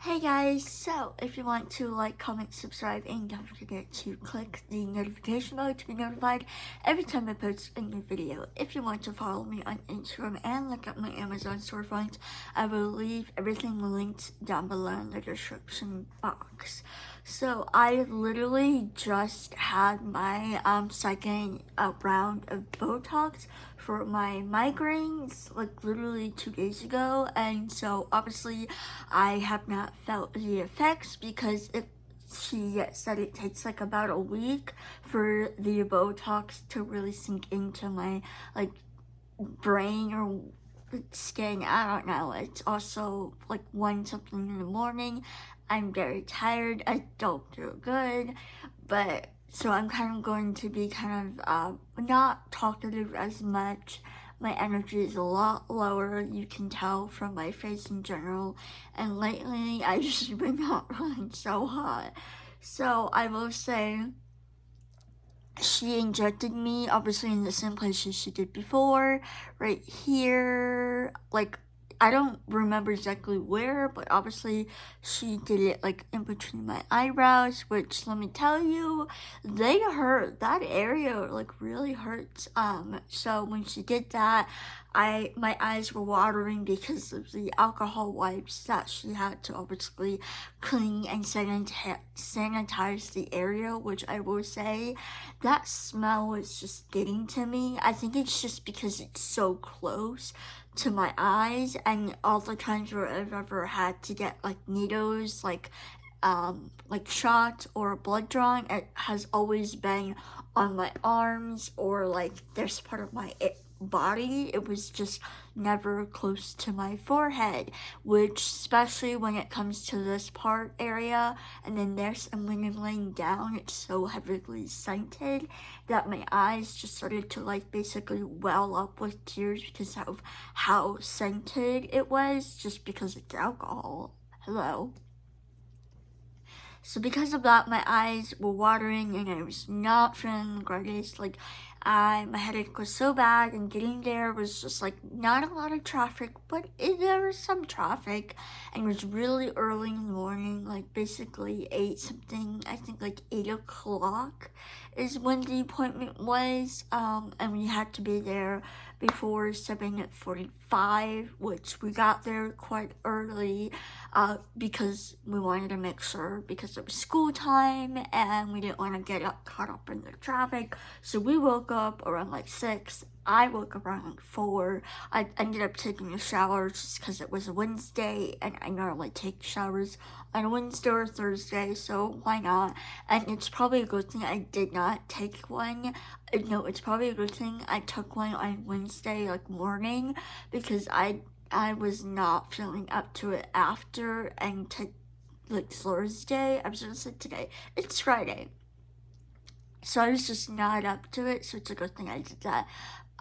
Hey guys, so if you want to like, comment, subscribe, and don't forget to click the notification bell to be notified every time I post a new video. If you want to follow me on Instagram and look up my Amazon storefront, I will leave everything linked down below in the description box. So I literally just had my second round of Botox for my migraines like literally 2 days ago, and so obviously I have not felt the effects because she said it takes like about a week for the Botox to really sink into my like brain or skin. I don't know. It's also like 1 something in the morning. I'm very tired. I don't feel good, but so I'm kind of going to be kind of not talkative as much. My energy is a lot lower, you can tell from my face in general, and lately I just been not running so hot. So I will say she injected me obviously in the same places she did before, right here, like I don't remember exactly where, but obviously she did it like in between my eyebrows, which let me tell you, they hurt. That area like really hurts. So when she did that, my eyes were watering because of the alcohol wipes that she had to obviously clean and sanitize the area, which I will say that smell was just getting to me. I think it's just because it's so close to my eyes, and all the times where I've ever had to get like needles, like shots or blood drawing, it has always been on my arms or like this part of my body. It was just never close to my forehead, which especially when it comes to this part area and then there's, and when I'm laying down, it's so heavily scented that my eyes just started to like basically well up with tears because of how scented it was, just because it's alcohol. Hello. So because of that, my eyes were watering and I was not feeling the greatest. Like, my headache was so bad, and getting there was just like not a lot of traffic, but there was some traffic, and it was really early in the morning, like basically 8 something. I think like 8 o'clock is when the appointment was, and we had to be there before 7:45, which we got there quite early because we wanted to make sure, because it was school time and we didn't want to get caught up in the traffic. So we woke up around like 6. I woke up around like 4. I ended up taking a shower just because it was a Wednesday and I normally take showers on a Wednesday or Thursday, so why not? And it's probably a good thing I did not take one. No, it's probably a good thing I took one on Wednesday like morning, because I was not feeling up to it after, and like Thursday, I was gonna say today, it's Friday. So I was just not up to it, so it's a good thing I did that.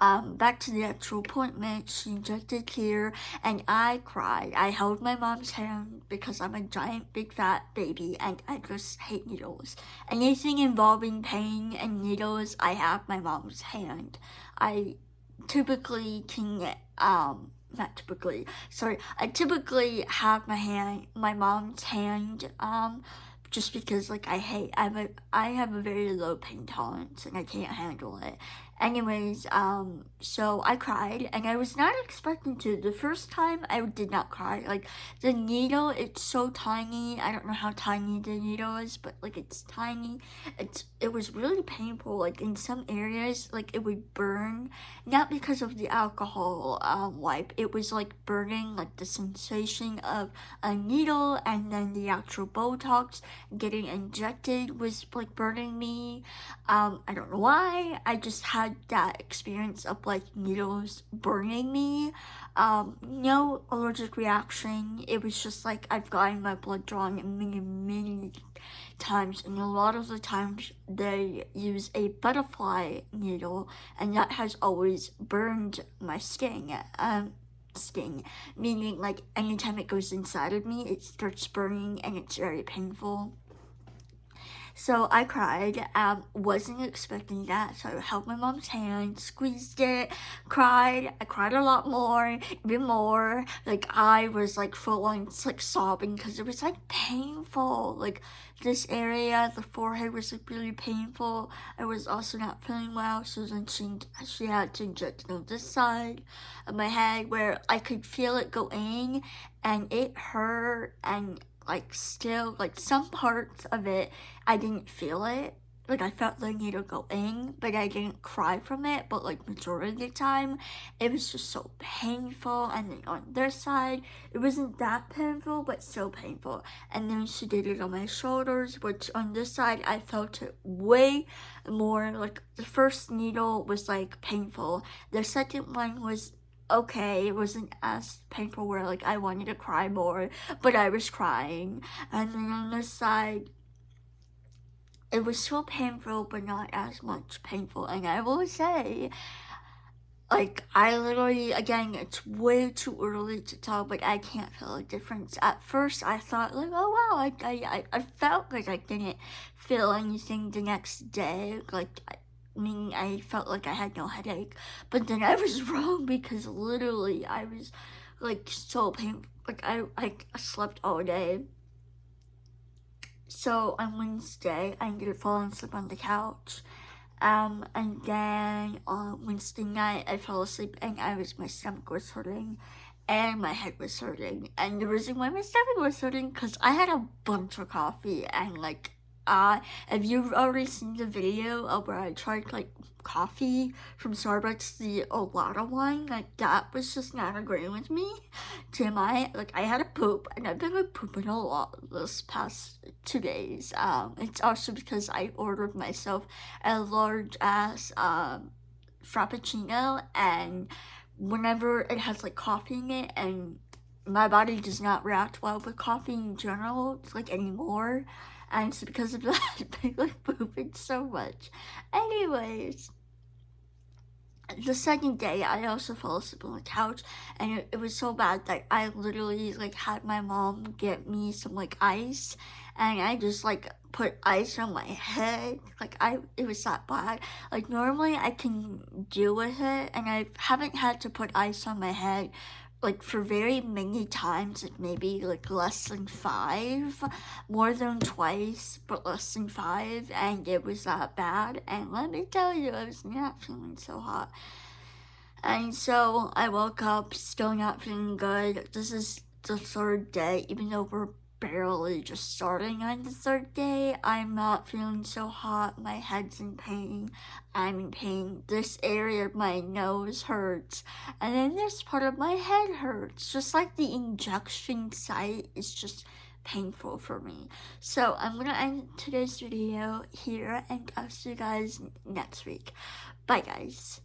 Back to the actual appointment, she injected here, and I cried. I held my mom's hand because I'm a giant, big, fat baby, and I just hate needles. Anything involving pain and needles, I have my mom's hand. I typically can, not typically, sorry, I typically have my mom's hand, just because like I have a very low pain tolerance and I can't handle it. Anyways, so I cried and I was not expecting to. The first time I did not cry. Like the needle, it's so tiny. I don't know how tiny the needle is, but like it's tiny. It was really painful. Like in some areas, like it would burn, not because of the alcohol wipe. It was like burning, like the sensation of a needle, and then the actual Botox getting injected was like burning me. I don't know why. I just had that experience of like needles burning me. No allergic reaction. It was just like I've gotten my blood drawn many times, and a lot of the times they use a butterfly needle, and that has always burned my skin. Skin, meaning like anytime it goes inside of me, it starts burning and it's very painful. So I cried, wasn't expecting that, so I held my mom's hand, squeezed it, cried. I cried a lot more, even more. Like, I was like full on like sobbing because it was like painful. Like, this area, the forehead was like really painful. I was also not feeling well, so then she had to inject it on this side of my head where I could feel it go in, and it hurt, and like still like some parts of it I didn't feel it. Like, I felt the needle go in, but I didn't cry from it. But like majority of the time, it was just so painful. And then on their side, it wasn't that painful, but so painful. And then she did it on my shoulders, which on this side I felt it way more. Like, the first needle was like painful. The second one was okay. It wasn't as painful where like I wanted to cry more, but I was crying. And then on this side, it was still painful, but not as much painful. And I will say, like, I literally, again, it's way too early to tell, but I can't feel a difference. At first, I thought, like, oh wow, I felt like I didn't feel anything the next day. Like, meaning I felt like I had no headache. But then I was wrong because literally I was, like, so painful. Like, I slept all day. So on Wednesday, I ended up falling asleep on the couch. And then on Wednesday night, I fell asleep and my stomach was hurting and my head was hurting. And the reason why my stomach was hurting, because I had a bunch of coffee and like, if you've already seen the video of where I tried like coffee from Starbucks, the Olata one, like that was just not agreeing with me. TMI, like I had a poop and I've been like pooping a lot this past 2 days. It's also because I ordered myself a large ass frappuccino, and whenever it has like coffee in it, and my body does not react well with coffee in general, like anymore, and it's because of that I like pooping so much. Anyways, the second day I also fell asleep on the couch, and it was so bad that I literally like had my mom get me some like ice, and I just like put ice on my head. Like, it was that bad. Like, normally I can deal with it, and I haven't had to put ice on my head like for very many times, like maybe like less than 5, more than twice, but less than 5, and it was that bad. And let me tell you, I was not feeling so hot. And so I woke up still not feeling good. This is the third day, even though we're barely just starting on the third day. I'm not feeling so hot. My head's in pain. I'm in pain. This area of my nose hurts. And then this part of my head hurts. Just like the injection site is just painful for me. So I'm gonna end today's video here, and I'll see you guys next week. Bye, guys.